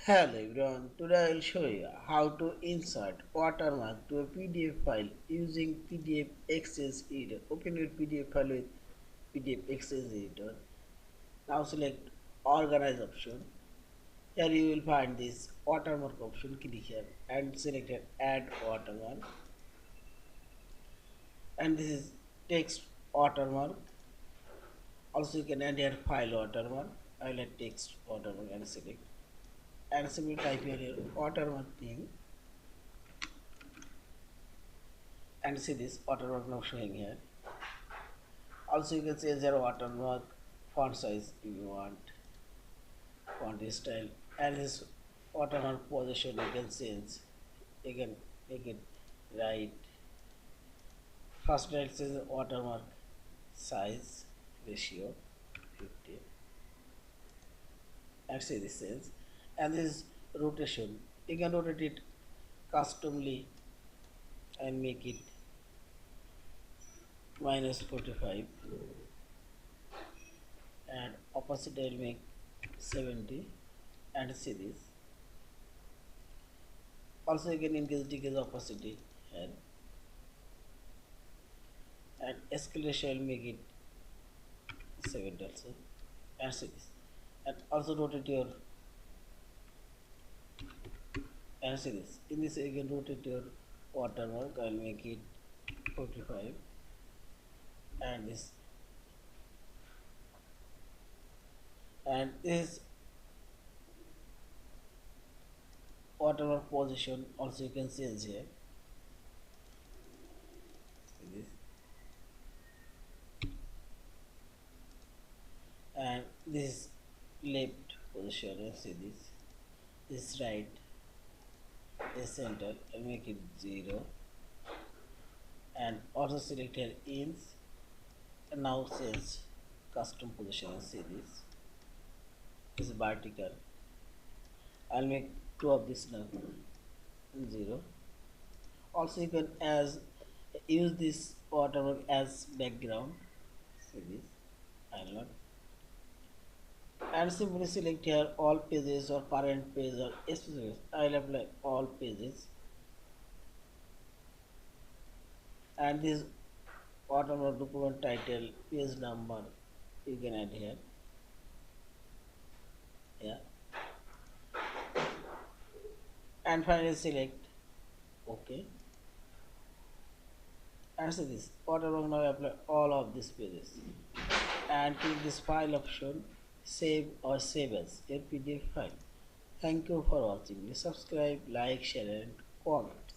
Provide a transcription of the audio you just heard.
Hello everyone, today I will show you how to insert watermark to a PDF file using PDF-XChange Editor. Open your PDF file with PDF-XChange Editor. Now select Organize option. Here you will find this watermark option. Click here and select here Add Watermark. And this is text watermark. Also you can add here file watermark. I will add text watermark and select. And simply type here watermark name. And see this watermark now showing here. Also you can change your watermark font size if you want, font style, and this watermark position you can change. You can make it right. First it says watermark size ratio 50, and see this says, and this is rotation. You can rotate it customly and make it -45, and opacity will make 70, and see this. Also you can increase decrease opacity here, and escalation will make it 70 also, and see this. And also rotate your, and see this. In this you can rotate your watermark. I will make it 45, and this, and this watermark position also you can change here. See this, and this left position, and see this right, this center, and make it 0, and also select here inch, and now change custom position, and see this is vertical. I'll make 2 of this now, 0. Also you can use this watermark as background. See this, I'll not, and simply select here all pages or parent page or specific. I'll apply all pages, and this watermark document title, page number you can add here. Yeah, and finally select OK, and see this watermark now apply all of these pages, and click this file option, save or save as your PDF file. Thank you for watching. Please subscribe, like, share and comment.